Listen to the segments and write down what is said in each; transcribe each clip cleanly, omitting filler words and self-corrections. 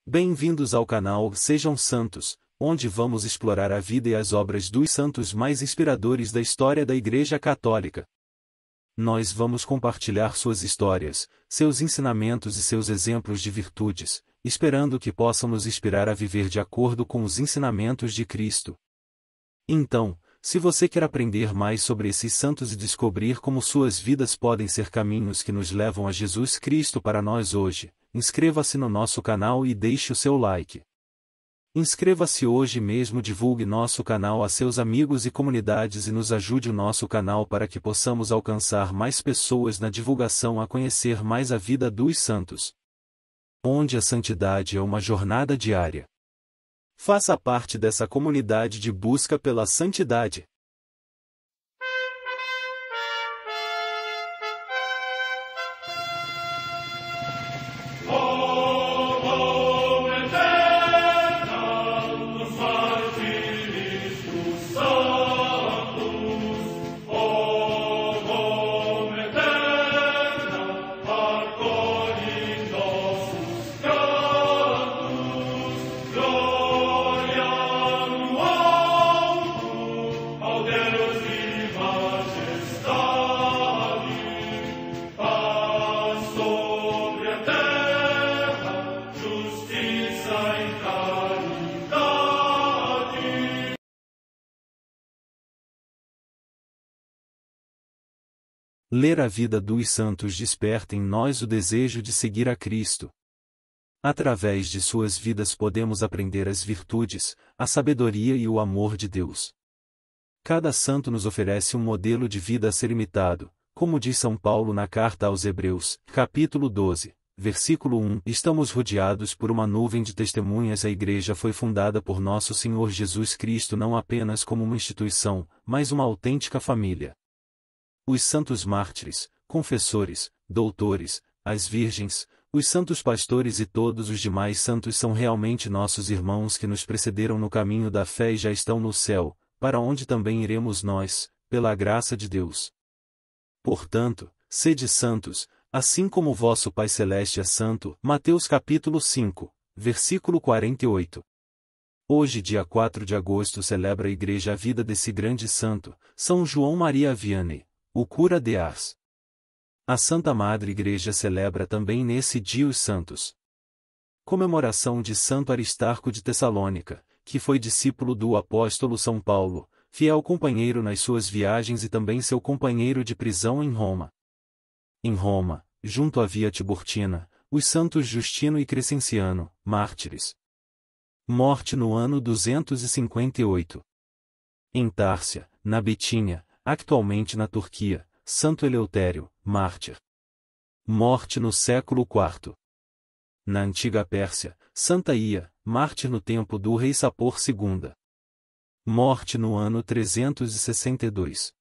Bem-vindos ao canal Sejam Santos, onde vamos explorar a vida e as obras dos santos mais inspiradores da história da Igreja Católica. Nós vamos compartilhar suas histórias, seus ensinamentos e seus exemplos de virtudes, esperando que possam nos inspirar a viver de acordo com os ensinamentos de Cristo. Então, se você quer aprender mais sobre esses santos e descobrir como suas vidas podem ser caminhos que nos levam a Jesus Cristo para nós hoje, inscreva-se no nosso canal e deixe o seu like. Inscreva-se hoje mesmo, divulgue nosso canal a seus amigos e comunidades e nos ajude o nosso canal para que possamos alcançar mais pessoas na divulgação a conhecer mais a vida dos santos. Onde a santidade é uma jornada diária. Faça parte dessa comunidade de busca pela santidade. Ler a vida dos santos desperta em nós o desejo de seguir a Cristo. Através de suas vidas podemos aprender as virtudes, a sabedoria e o amor de Deus. Cada santo nos oferece um modelo de vida a ser imitado, como diz São Paulo na carta aos Hebreus, capítulo 12, versículo 1. Estamos rodeados por uma nuvem de testemunhas. A Igreja foi fundada por nosso Senhor Jesus Cristo não apenas como uma instituição, mas uma autêntica família. Os santos mártires, confessores, doutores, as virgens, os santos pastores e todos os demais santos são realmente nossos irmãos que nos precederam no caminho da fé e já estão no céu, para onde também iremos nós, pela graça de Deus. Portanto, sede santos, assim como o vosso Pai Celeste é santo. Mateus capítulo 5, versículo 48. Hoje, dia 4 de agosto, celebra a Igreja a vida desse grande santo, São João Maria Vianney, o cura de Ars. A Santa Madre Igreja celebra também nesse dia os santos. Comemoração de Santo Aristarco de Tessalônica, que foi discípulo do apóstolo São Paulo, fiel companheiro nas suas viagens e também seu companheiro de prisão em Roma. Em Roma, junto à Via Tiburtina, os santos Justino e Crescenciano, mártires. Morte no ano 258. Em Tárcia, na Betínia, atualmente na Turquia, Santo Eleutério, mártir. Morte no século IV. Na antiga Pérsia, Santa Ia, mártir no tempo do rei Sapor II. Morte no ano 362.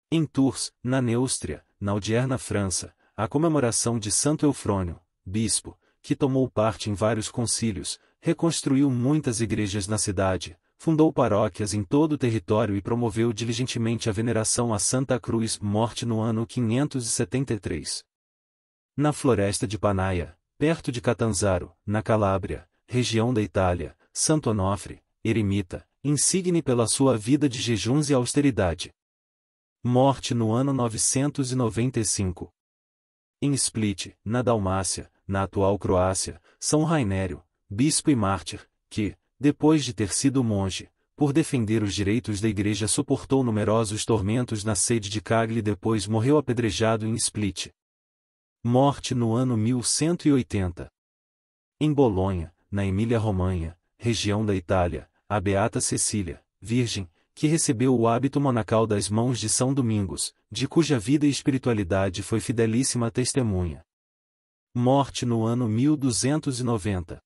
Em Tours, na Neustria, na odierna França, a comemoração de Santo Eufrônio, bispo, que tomou parte em vários concílios, reconstruiu muitas igrejas na cidade, fundou paróquias em todo o território e promoveu diligentemente a veneração à Santa Cruz. Morte no ano 573. Na floresta de Panaia, perto de Catanzaro, na Calábria, região da Itália, Santo Onofre, eremita, insigne pela sua vida de jejuns e austeridade. Morte no ano 995. Em Split, na Dalmácia, na atual Croácia, São Rainério, bispo e mártir, que, depois de ter sido monge, por defender os direitos da Igreja suportou numerosos tormentos na sede de Cagli e depois morreu apedrejado em Split. Morte no ano 1180. Em Bolonha, na Emília-Romanha, região da Itália, a beata Cecília, virgem, que recebeu o hábito monacal das mãos de São Domingos, de cuja vida e espiritualidade foi fidelíssima testemunha. Morte no ano 1290.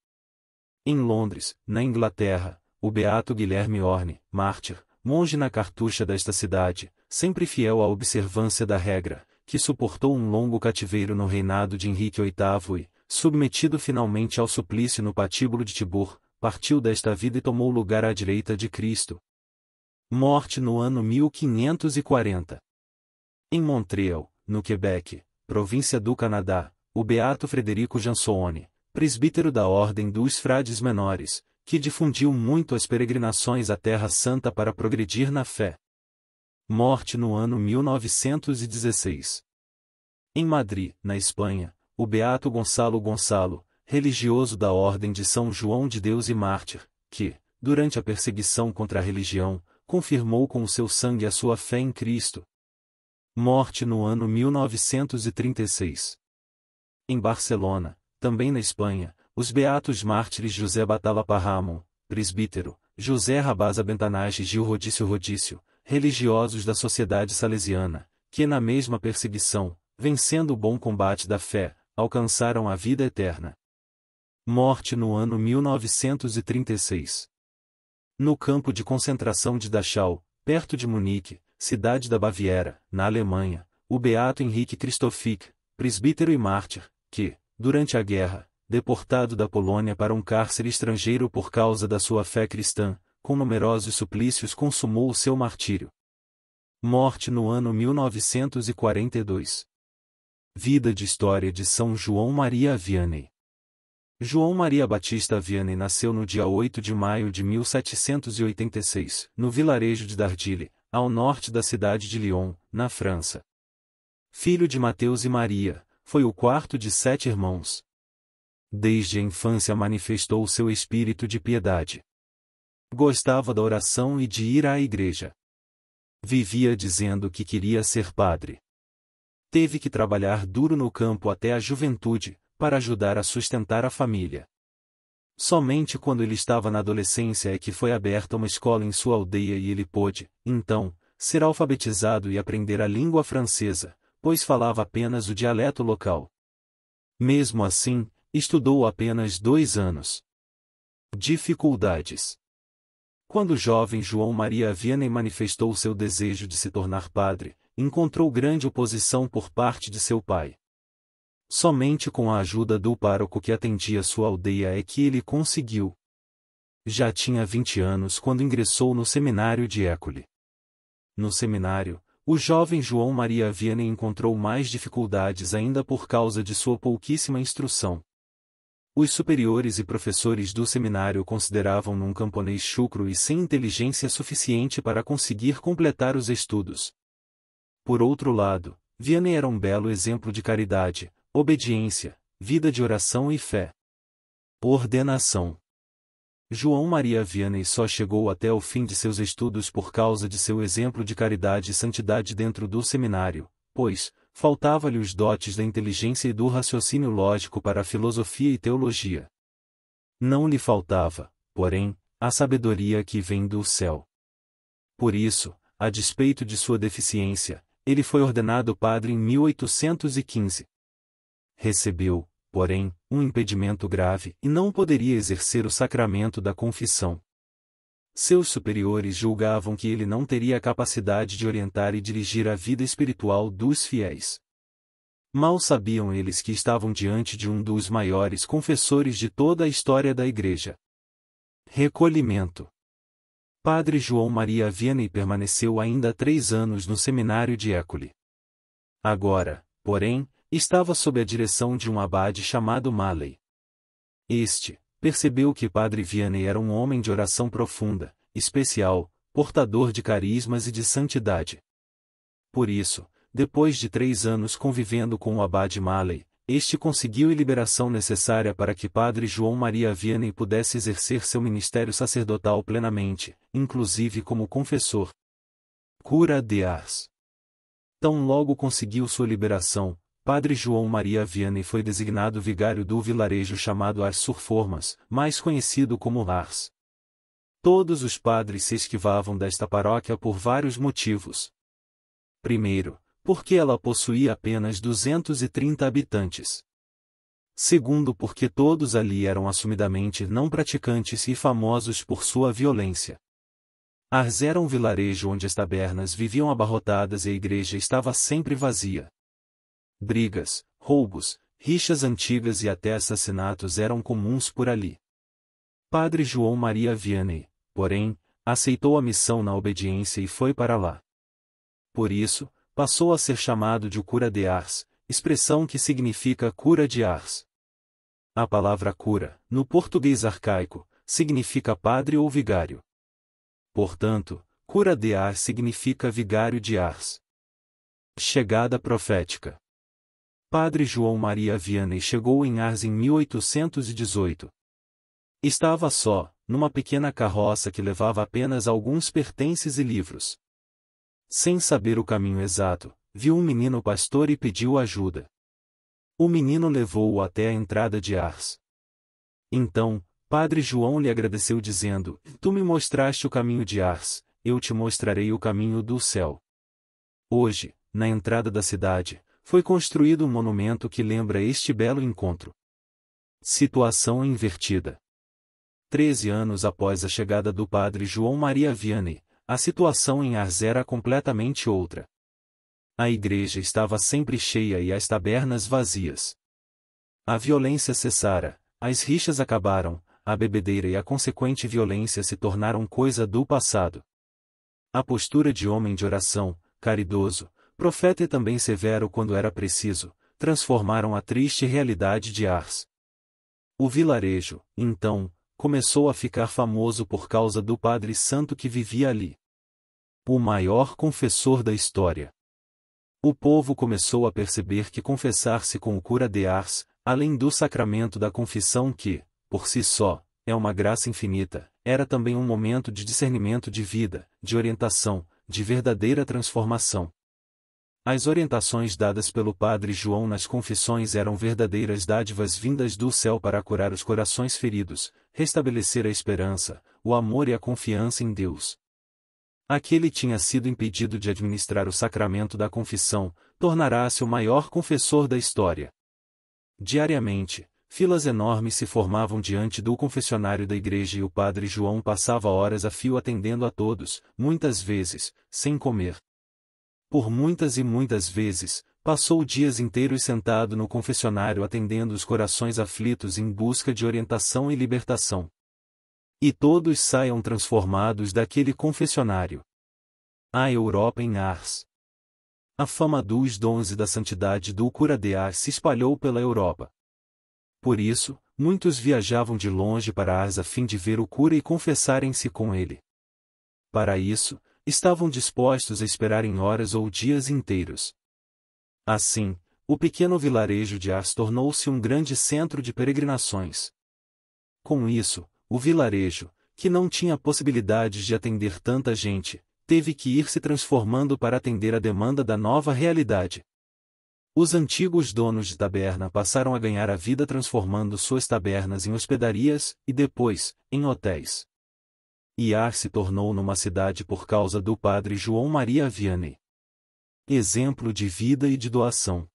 Em Londres, na Inglaterra, o beato Guilherme Orne, mártir, monge na cartucha desta cidade, sempre fiel à observância da regra, que suportou um longo cativeiro no reinado de Henrique VIII e, submetido finalmente ao suplício no patíbulo de Tibur, partiu desta vida e tomou lugar à direita de Cristo. Morte no ano 1540. Em Montreal, no Quebec, província do Canadá, o beato Frederico Jansone, presbítero da Ordem dos Frades Menores, que difundiu muito as peregrinações à Terra Santa para progredir na fé. Morte no ano 1916. Em Madrid, na Espanha, o beato Gonçalo Gonçalo, religioso da Ordem de São João de Deus e mártir, que, durante a perseguição contra a religião, confirmou com o seu sangue a sua fé em Cristo. Morte no ano 1936. Em Barcelona, também na Espanha, os beatos mártires José Batalla Parramon, presbítero, José Rabasa Bentanage e Gil Rodício, religiosos da Sociedade Salesiana, que na mesma perseguição, vencendo o bom combate da fé, alcançaram a vida eterna. Morte no ano 1936. No campo de concentração de Dachau, perto de Munique, cidade da Baviera, na Alemanha, o beato Henrique Christophic, presbítero e mártir, que, durante a guerra, deportado da Polônia para um cárcere estrangeiro por causa da sua fé cristã, com numerosos suplícios consumou o seu martírio. Morte no ano 1942. Vida de história de São João Maria Vianney. João Maria Batista Vianney nasceu no dia 8 de maio de 1786, no vilarejo de Dardilly, ao norte da cidade de Lyon, na França. Filho de Mateus e Maria, foi o quarto de 7 irmãos. Desde a infância manifestou seu espírito de piedade. Gostava da oração e de ir à igreja. Vivia dizendo que queria ser padre. Teve que trabalhar duro no campo até a juventude, para ajudar a sustentar a família. Somente quando ele estava na adolescência é que foi aberta uma escola em sua aldeia e ele pôde, então, ser alfabetizado e aprender a língua francesa, pois falava apenas o dialeto local. Mesmo assim, estudou apenas 2 anos. Dificuldades. Quando o jovem João Maria Vianney manifestou seu desejo de se tornar padre, encontrou grande oposição por parte de seu pai. Somente com a ajuda do pároco que atendia sua aldeia é que ele conseguiu. Já tinha 20 anos quando ingressou no seminário de École. No seminário, o jovem João Maria Vianney encontrou mais dificuldades ainda por causa de sua pouquíssima instrução. Os superiores e professores do seminário o consideravam-no um camponês chucro e sem inteligência suficiente para conseguir completar os estudos. Por outro lado, Vianney era um belo exemplo de caridade, obediência, vida de oração e fé. Ordenação. João Maria Vianney só chegou até o fim de seus estudos por causa de seu exemplo de caridade e santidade dentro do seminário, pois, faltava-lhe os dotes da inteligência e do raciocínio lógico para a filosofia e teologia. Não lhe faltava, porém, a sabedoria que vem do céu. Por isso, a despeito de sua deficiência, ele foi ordenado padre em 1815. Recebeu, porém, um impedimento grave e não poderia exercer o sacramento da confissão. Seus superiores julgavam que ele não teria a capacidade de orientar e dirigir a vida espiritual dos fiéis. Mal sabiam eles que estavam diante de um dos maiores confessores de toda a história da Igreja. Recolhimento. Padre João Maria Vianney permaneceu ainda 3 anos no seminário de École. Agora, porém, estava sob a direção de um abade chamado Maley. Este percebeu que Padre Vianney era um homem de oração profunda, especial, portador de carismas e de santidade. Por isso, depois de 3 anos convivendo com o abade Maley, este conseguiu a liberação necessária para que Padre João Maria Vianney pudesse exercer seu ministério sacerdotal plenamente, inclusive como confessor. Cura de Ars. Tão logo conseguiu sua liberação, Padre João Maria Vianney foi designado vigário do vilarejo chamado Ars-sur-Formas, mais conhecido como Ars. Todos os padres se esquivavam desta paróquia por vários motivos. Primeiro, porque ela possuía apenas 230 habitantes. Segundo, porque todos ali eram assumidamente não praticantes e famosos por sua violência. Ars era um vilarejo onde as tabernas viviam abarrotadas e a igreja estava sempre vazia. Brigas, roubos, rixas antigas e até assassinatos eram comuns por ali. Padre João Maria Vianney, porém, aceitou a missão na obediência e foi para lá. Por isso, passou a ser chamado de o cura de Ars, expressão que significa cura de Ars. A palavra cura, no português arcaico, significa padre ou vigário. Portanto, cura de Ars significa vigário de Ars. Chegada profética. Padre João Maria Vianney chegou em Ars em 1818. Estava só, numa pequena carroça que levava apenas alguns pertences e livros. Sem saber o caminho exato, viu um menino pastor e pediu ajuda. O menino levou-o até a entrada de Ars. Então, Padre João lhe agradeceu dizendo: Tu me mostraste o caminho de Ars, eu te mostrarei o caminho do céu. Hoje, na entrada da cidade, foi construído um monumento que lembra este belo encontro. Situação invertida. 13 anos após a chegada do Padre João Maria Vianney, a situação em Ars era completamente outra. A igreja estava sempre cheia e as tabernas vazias. A violência cessara, as rixas acabaram, a bebedeira e a consequente violência se tornaram coisa do passado. A postura de homem de oração, caridoso, profeta e também severo quando era preciso, transformaram a triste realidade de Ars. O vilarejo, então, começou a ficar famoso por causa do Padre Santo que vivia ali. O maior confessor da história. O povo começou a perceber que confessar-se com o cura de Ars, além do sacramento da confissão que, por si só, é uma graça infinita, era também um momento de discernimento de vida, de orientação, de verdadeira transformação. As orientações dadas pelo Padre João nas confissões eram verdadeiras dádivas vindas do céu para curar os corações feridos, restabelecer a esperança, o amor e a confiança em Deus. Aquele tinha sido impedido de administrar o sacramento da confissão, tornará-se o maior confessor da história. Diariamente, filas enormes se formavam diante do confessionário da igreja e o Padre João passava horas a fio atendendo a todos, muitas vezes, sem comer. Por muitas e muitas vezes, passou dias inteiros sentado no confessionário atendendo os corações aflitos em busca de orientação e libertação. E todos saiam transformados daquele confessionário. A Europa em Ars. A fama dos dons e da santidade do cura de Ars se espalhou pela Europa. Por isso, muitos viajavam de longe para Ars a fim de ver o cura e confessarem-se com ele. Para isso, estavam dispostos a esperar em horas ou dias inteiros. Assim, o pequeno vilarejo de Ars tornou-se um grande centro de peregrinações. Com isso, o vilarejo, que não tinha possibilidades de atender tanta gente, teve que ir se transformando para atender a demanda da nova realidade. Os antigos donos de taberna passaram a ganhar a vida transformando suas tabernas em hospedarias, e depois, em hotéis. E Ars se tornou numa cidade por causa do Padre João Maria Vianney. Exemplo de vida e de doação.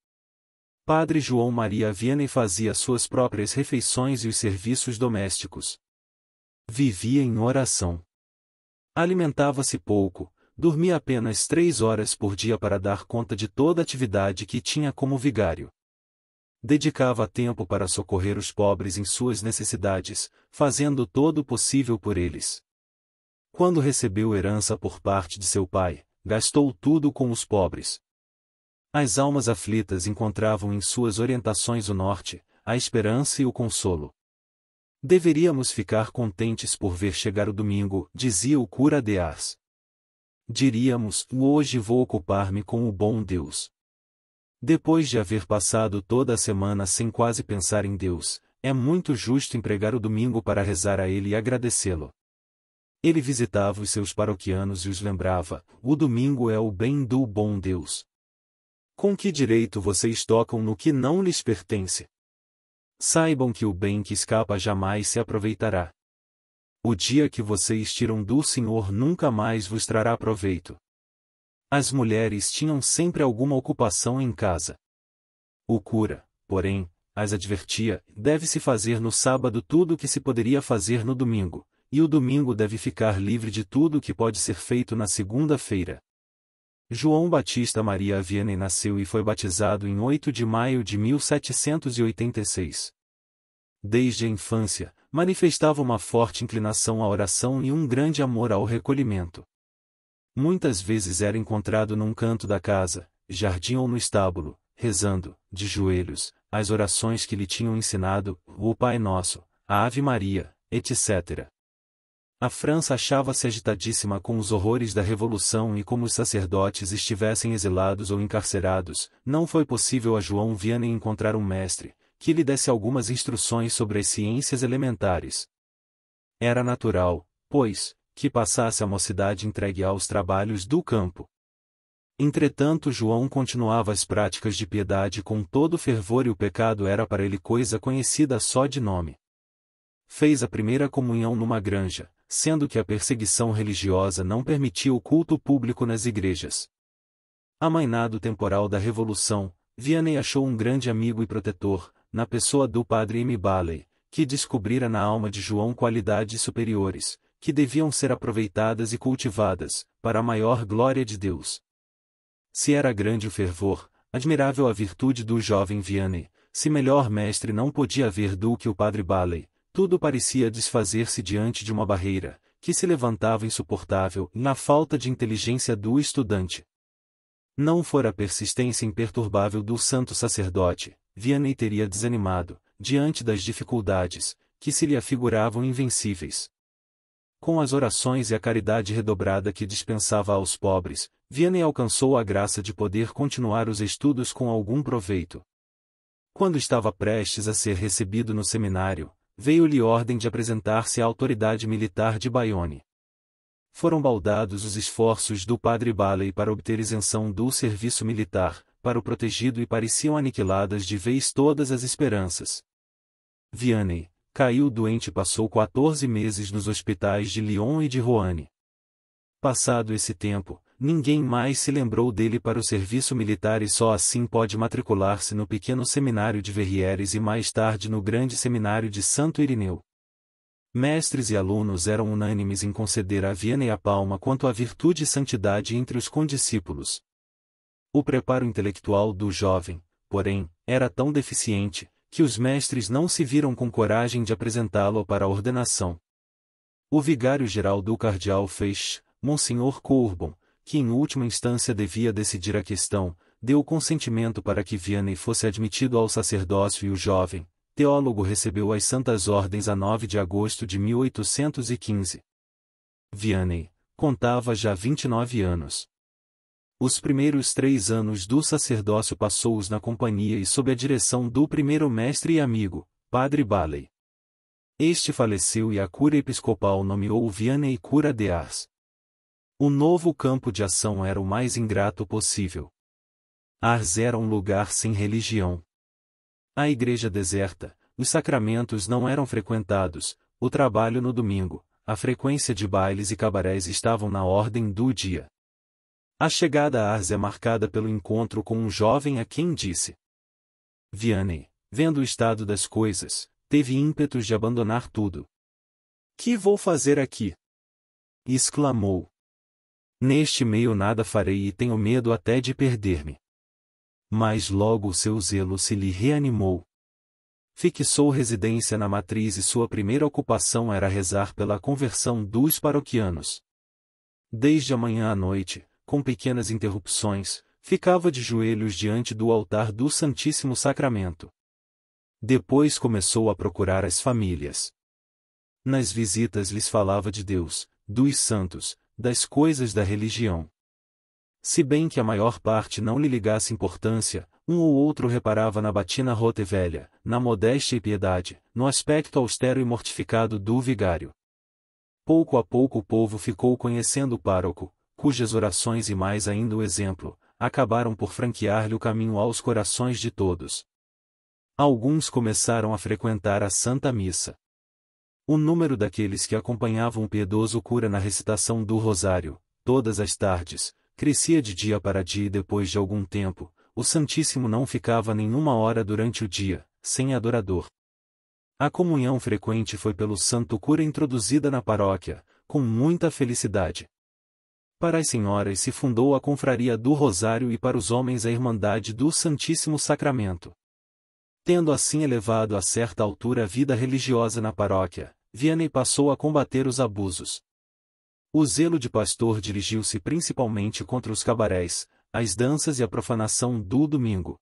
Padre João Maria Vianney fazia suas próprias refeições e os serviços domésticos. Vivia em oração. Alimentava-se pouco, dormia apenas 3 horas por dia para dar conta de toda a atividade que tinha como vigário. Dedicava tempo para socorrer os pobres em suas necessidades, fazendo todo o possível por eles. Quando recebeu herança por parte de seu pai, gastou tudo com os pobres. As almas aflitas encontravam em suas orientações o norte, a esperança e o consolo. Deveríamos ficar contentes por ver chegar o domingo, dizia o cura de Ars. Diríamos: hoje vou ocupar-me com o bom Deus. Depois de haver passado toda a semana sem quase pensar em Deus, é muito justo empregar o domingo para rezar a Ele e agradecê-lo. Ele visitava os seus paroquianos e os lembrava: o domingo é o bem do bom Deus. Com que direito vocês tocam no que não lhes pertence? Saibam que o bem que escapa jamais se aproveitará. O dia que vocês tiram do Senhor nunca mais vos trará proveito. As mulheres tinham sempre alguma ocupação em casa. O cura, porém, as advertia: deve-se fazer no sábado tudo o que se poderia fazer no domingo, e o domingo deve ficar livre de tudo o que pode ser feito na segunda-feira. João Batista Maria Vianney nasceu e foi batizado em 8 de maio de 1786. Desde a infância, manifestava uma forte inclinação à oração e um grande amor ao recolhimento. Muitas vezes era encontrado num canto da casa, jardim ou no estábulo, rezando, de joelhos, as orações que lhe tinham ensinado, o Pai Nosso, a Ave Maria, etc. A França achava-se agitadíssima com os horrores da Revolução e como os sacerdotes estivessem exilados ou encarcerados, não foi possível a João Vianney encontrar um mestre, que lhe desse algumas instruções sobre as ciências elementares. Era natural, pois, que passasse a mocidade entregue aos trabalhos do campo. Entretanto João continuava as práticas de piedade com todo fervor e o pecado era para ele coisa conhecida só de nome. Fez a primeira comunhão numa granja, sendo que a perseguição religiosa não permitia o culto público nas igrejas. Amainado temporal da Revolução, Vianney achou um grande amigo e protetor, na pessoa do padre M. Balley, que descobrira na alma de João qualidades superiores, que deviam ser aproveitadas e cultivadas, para a maior glória de Deus. Se era grande o fervor, admirável a virtude do jovem Vianney, se melhor mestre não podia haver do que o padre Balley, tudo parecia desfazer-se diante de uma barreira, que se levantava insuportável na falta de inteligência do estudante. Não fora a persistência imperturbável do santo sacerdote, Vianney teria desanimado, diante das dificuldades, que se lhe afiguravam invencíveis. Com as orações e a caridade redobrada que dispensava aos pobres, Vianney alcançou a graça de poder continuar os estudos com algum proveito. Quando estava prestes a ser recebido no seminário, veio-lhe ordem de apresentar-se à autoridade militar de Bayonne. Foram baldados os esforços do padre Balley para obter isenção do serviço militar, para o protegido e pareciam aniquiladas de vez todas as esperanças. Vianney caiu doente e passou 14 meses nos hospitais de Lyon e de Roanne. Passado esse tempo, ninguém mais se lembrou dele para o serviço militar e só assim pode matricular-se no pequeno seminário de Verrières e mais tarde no grande seminário de Santo Irineu. Mestres e alunos eram unânimes em conceder a Vianney a palma quanto à virtude e santidade entre os condiscípulos. O preparo intelectual do jovem, porém, era tão deficiente, que os mestres não se viram com coragem de apresentá-lo para a ordenação. O vigário-geral do cardeal Fesch, Monsenhor Courbon, que em última instância devia decidir a questão, deu consentimento para que Vianney fosse admitido ao sacerdócio e o jovem teólogo recebeu as santas ordens a 9 de agosto de 1815. Vianney contava já 29 anos. Os primeiros 3 anos do sacerdócio passou-os na companhia e sob a direção do primeiro mestre e amigo, padre Balley. Este faleceu e a cura episcopal nomeou Vianney cura de Ars. O novo campo de ação era o mais ingrato possível. Ars era um lugar sem religião. A igreja deserta, os sacramentos não eram frequentados, o trabalho no domingo, a frequência de bailes e cabarés estavam na ordem do dia. A chegada a Ars é marcada pelo encontro com um jovem a quem disse. Vianney, vendo o estado das coisas, teve ímpetos de abandonar tudo. "Que vou fazer aqui?" exclamou. "Neste meio nada farei e tenho medo até de perder-me." Mas logo o seu zelo se lhe reanimou. Fixou residência na matriz e sua primeira ocupação era rezar pela conversão dos paroquianos. Desde a manhã à noite, com pequenas interrupções, ficava de joelhos diante do altar do Santíssimo Sacramento. Depois começou a procurar as famílias. Nas visitas lhes falava de Deus, dos santos, das coisas da religião. Se bem que a maior parte não lhe ligasse importância, um ou outro reparava na batina rota e velha, na modéstia e piedade, no aspecto austero e mortificado do vigário. Pouco a pouco o povo ficou conhecendo o pároco, cujas orações e mais ainda o exemplo, acabaram por franquear-lhe o caminho aos corações de todos. Alguns começaram a frequentar a Santa Missa. O número daqueles que acompanhavam o piedoso cura na recitação do Rosário, todas as tardes, crescia de dia para dia e depois de algum tempo, o Santíssimo não ficava nenhuma hora durante o dia, sem adorador. A comunhão frequente foi pelo santo cura introduzida na paróquia, com muita felicidade. Para as senhoras se fundou a Confraria do Rosário e para os homens a Irmandade do Santíssimo Sacramento. Tendo assim elevado a certa altura a vida religiosa na paróquia, Vianney passou a combater os abusos. O zelo de pastor dirigiu-se principalmente contra os cabarés, as danças e a profanação do domingo.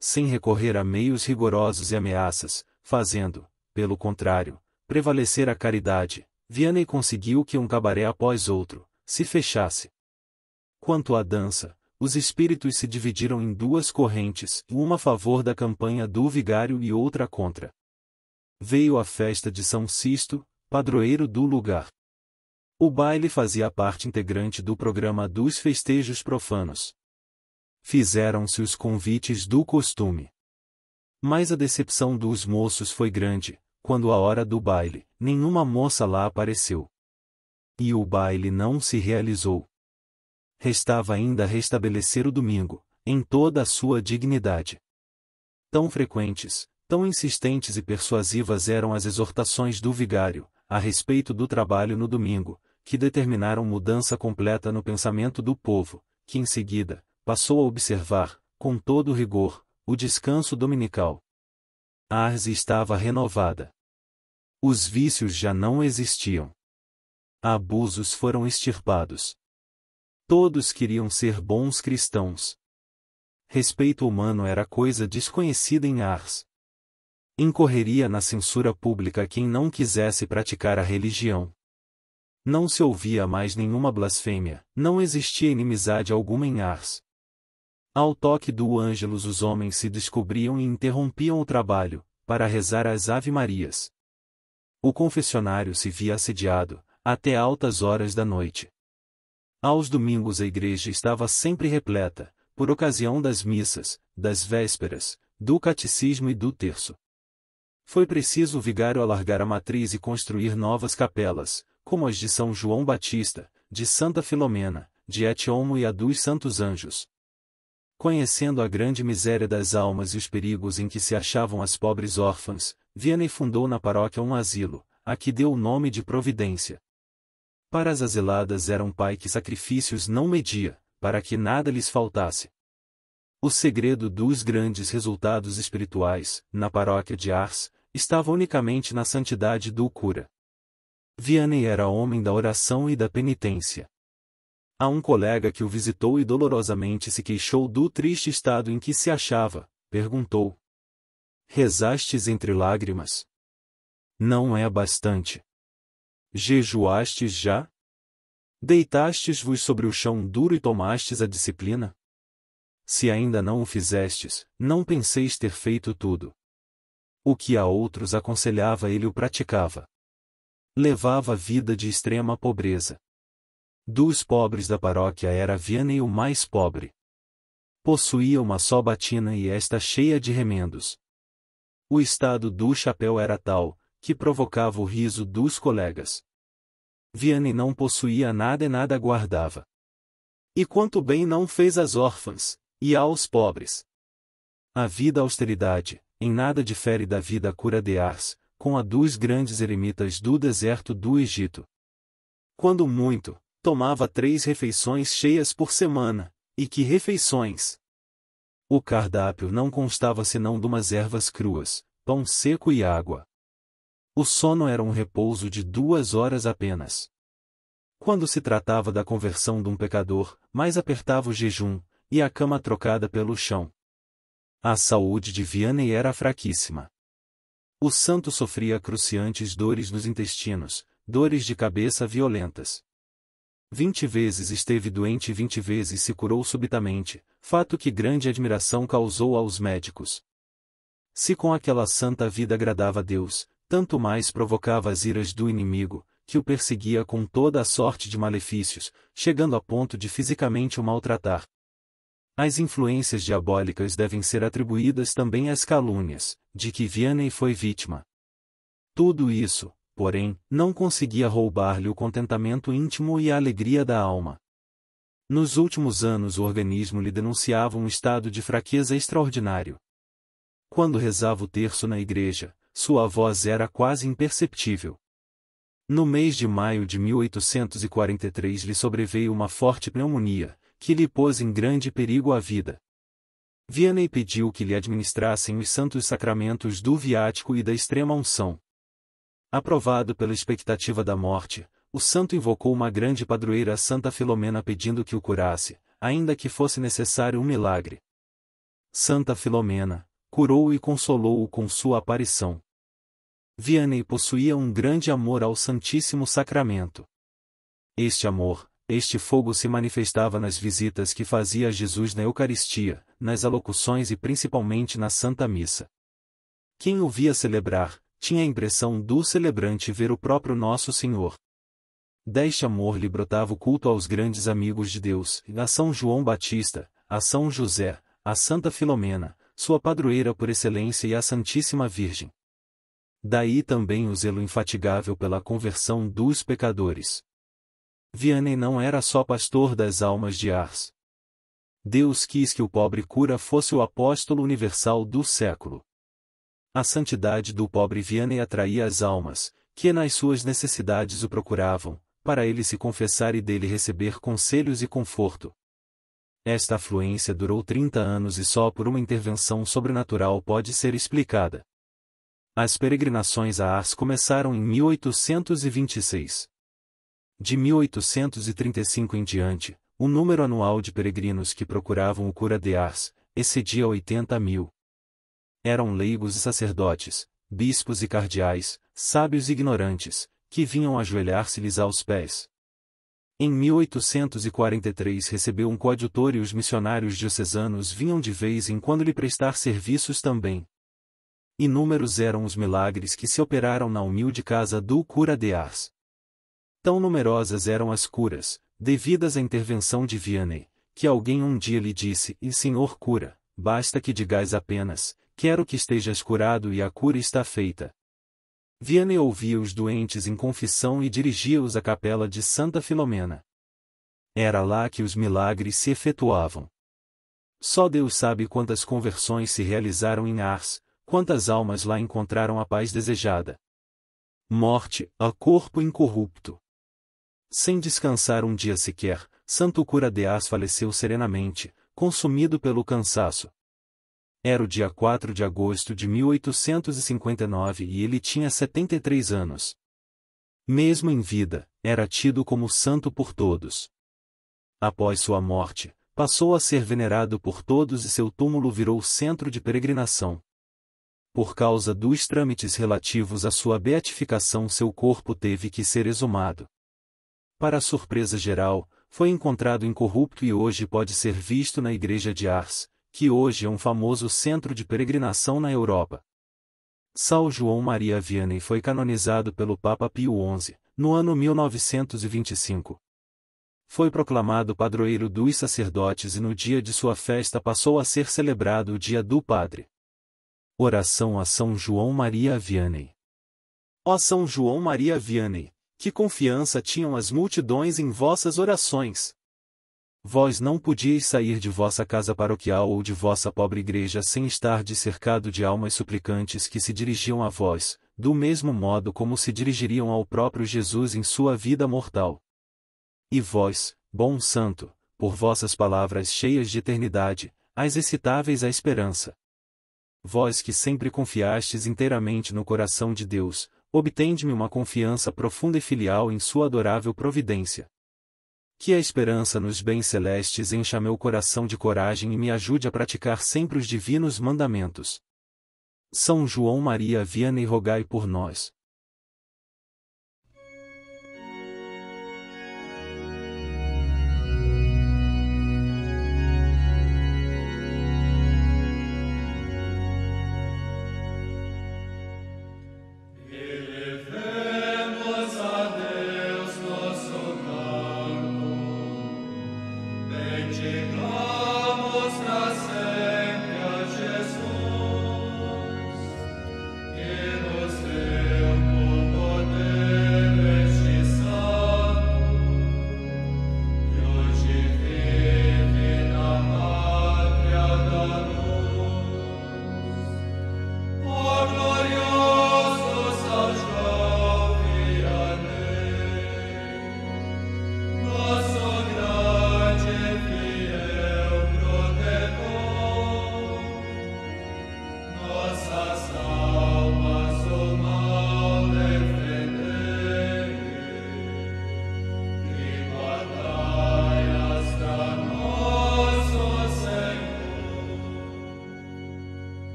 sem recorrer a meios rigorosos e ameaças, fazendo, pelo contrário, prevalecer a caridade, Vianney conseguiu que um cabaré após outro se fechasse. Quanto à dança, os espíritos se dividiram em duas correntes, uma a favor da campanha do vigário e outra contra. Veio a festa de São Sisto, padroeiro do lugar. O baile fazia parte integrante do programa dos festejos profanos. Fizeram-se os convites do costume. Mas a decepção dos moços foi grande, quando a hora do baile, nenhuma moça lá apareceu. E o baile não se realizou. Restava ainda restabelecer o domingo, em toda a sua dignidade. Tão frequentes, tão insistentes e persuasivas eram as exortações do vigário, a respeito do trabalho no domingo, que determinaram mudança completa no pensamento do povo, que em seguida, passou a observar, com todo rigor, o descanso dominical. Ars estava renovada. Os vícios já não existiam. Abusos foram extirpados. Todos queriam ser bons cristãos. Respeito humano era coisa desconhecida em Ars. Incorreria na censura pública quem não quisesse praticar a religião. Não se ouvia mais nenhuma blasfêmia, não existia inimizade alguma em Ars. Ao toque do Ângelus os homens se descobriam e interrompiam o trabalho, para rezar as Ave-Marias. O confessionário se via assediado, até altas horas da noite. Aos domingos a igreja estava sempre repleta, por ocasião das missas, das vésperas, do catecismo e do terço. Foi preciso o vigário alargar a matriz e construir novas capelas, como as de São João Batista, de Santa Filomena, de Etiomo e a dos Santos Anjos. Conhecendo a grande miséria das almas e os perigos em que se achavam as pobres órfãs, Vianney fundou na paróquia um asilo, a que deu o nome de Providência. Para as asiladas era um pai que sacrifícios não media, para que nada lhes faltasse. O segredo dos grandes resultados espirituais, na paróquia de Ars, estava unicamente na santidade do cura. Vianney era homem da oração e da penitência. A um colega que o visitou e dolorosamente se queixou do triste estado em que se achava, perguntou: "Rezastes entre lágrimas? Não é bastante. Jejuastes já? Deitastes-vos sobre o chão duro e tomastes a disciplina? Se ainda não o fizestes, não penseis ter feito tudo." O que a outros aconselhava ele o praticava. Levava vida de extrema pobreza. Dos pobres da paróquia era Vianney o mais pobre. Possuía uma só batina e esta cheia de remendos. O estado do chapéu era tal, que provocava o riso dos colegas. Vianney não possuía nada e nada guardava. E quanto bem não fez às órfãs, e aos pobres. A vida austeridade, em nada difere da vida cura de Ars, com a dos grandes eremitas do deserto do Egito. Quando muito, tomava 3 refeições cheias por semana, e que refeições! O cardápio não constava senão de umas ervas cruas, pão seco e água. O sono era um repouso de 2 horas apenas. Quando se tratava da conversão de um pecador, mais apertava o jejum, e a cama trocada pelo chão. A saúde de Vianney era fraquíssima. O santo sofria cruciantes dores nos intestinos, dores de cabeça violentas. 20 vezes esteve doente e 20 vezes se curou subitamente, fato que grande admiração causou aos médicos. Se com aquela santa vida agradava a Deus, tanto mais provocava as iras do inimigo, que o perseguia com toda a sorte de malefícios, chegando a ponto de fisicamente o maltratar. As influências diabólicas devem ser atribuídas também às calúnias, de que Vianney foi vítima. Tudo isso, porém, não conseguia roubar-lhe o contentamento íntimo e a alegria da alma. Nos últimos anos o organismo lhe denunciava um estado de fraqueza extraordinário. Quando rezava o terço na igreja, sua voz era quase imperceptível. No mês de maio de 1843 lhe sobreveio uma forte pneumonia, que lhe pôs em grande perigo a vida. Vianney pediu que lhe administrassem os santos sacramentos do viático e da extrema-unção. Aprovado pela expectativa da morte, o santo invocou uma grande padroeira Santa Filomena pedindo que o curasse, ainda que fosse necessário um milagre. Santa Filomena, curou-o e consolou-o com sua aparição. Vianney possuía um grande amor ao Santíssimo Sacramento. Este amor, este fogo se manifestava nas visitas que fazia a Jesus na Eucaristia, nas alocuções e principalmente na Santa Missa. Quem o via celebrar, tinha a impressão do celebrante ver o próprio Nosso Senhor. Deste amor lhe brotava o culto aos grandes amigos de Deus, a São João Batista, a São José, a Santa Filomena, sua padroeira por excelência e a Santíssima Virgem. Daí também o zelo infatigável pela conversão dos pecadores. Vianney não era só pastor das almas de Ars. Deus quis que o pobre cura fosse o apóstolo universal do século. A santidade do pobre Vianney atraía as almas, que nas suas necessidades o procuravam, para ele se confessar e dele receber conselhos e conforto. Esta afluência durou 30 anos e só por uma intervenção sobrenatural pode ser explicada. As peregrinações a Ars começaram em 1826. De 1835 em diante, o número anual de peregrinos que procuravam o cura de Ars excedia 80.000. Eram leigos e sacerdotes, bispos e cardeais, sábios e ignorantes, que vinham ajoelhar-se-lhes aos pés. Em 1843 recebeu um coadjutor e os missionários diocesanos vinham de vez em quando lhe prestar serviços também. Inúmeros eram os milagres que se operaram na humilde casa do cura de Ars. Tão numerosas eram as curas, devidas à intervenção de Vianney, que alguém um dia lhe disse: "E senhor cura, basta que digais apenas, quero que estejas curado e a cura está feita." Vianney ouvia os doentes em confissão e dirigia-os à capela de Santa Filomena. Era lá que os milagres se efetuavam. Só Deus sabe quantas conversões se realizaram em Ars, quantas almas lá encontraram a paz desejada. Morte, a corpo incorrupto. Sem descansar um dia sequer, Santo Cura de Ars faleceu serenamente, consumido pelo cansaço. Era o dia 4 de agosto de 1859 e ele tinha 73 anos. Mesmo em vida, era tido como santo por todos. Após sua morte, passou a ser venerado por todos e seu túmulo virou centro de peregrinação. Por causa dos trâmites relativos à sua beatificação, seu corpo teve que ser exumado. Para a surpresa geral, foi encontrado incorrupto e hoje pode ser visto na igreja de Ars, que hoje é um famoso centro de peregrinação na Europa. São João Maria Vianney foi canonizado pelo Papa Pio XI, no ano 1925. Foi proclamado padroeiro dos sacerdotes e no dia de sua festa passou a ser celebrado o Dia do Padre. Oração a São João Maria Vianney. Ó São João Maria Vianney, que confiança tinham as multidões em vossas orações! Vós não podíeis sair de vossa casa paroquial ou de vossa pobre igreja sem estar cercado de almas suplicantes que se dirigiam a vós, do mesmo modo como se dirigiriam ao próprio Jesus em sua vida mortal. E vós, bom santo, por vossas palavras cheias de eternidade, as excitáveis à esperança. Vós que sempre confiastes inteiramente no coração de Deus, obtende-me uma confiança profunda e filial em sua adorável providência. Que a esperança nos bens celestes encha meu coração de coragem e me ajude a praticar sempre os divinos mandamentos. São João Maria Vianney, rogai por nós.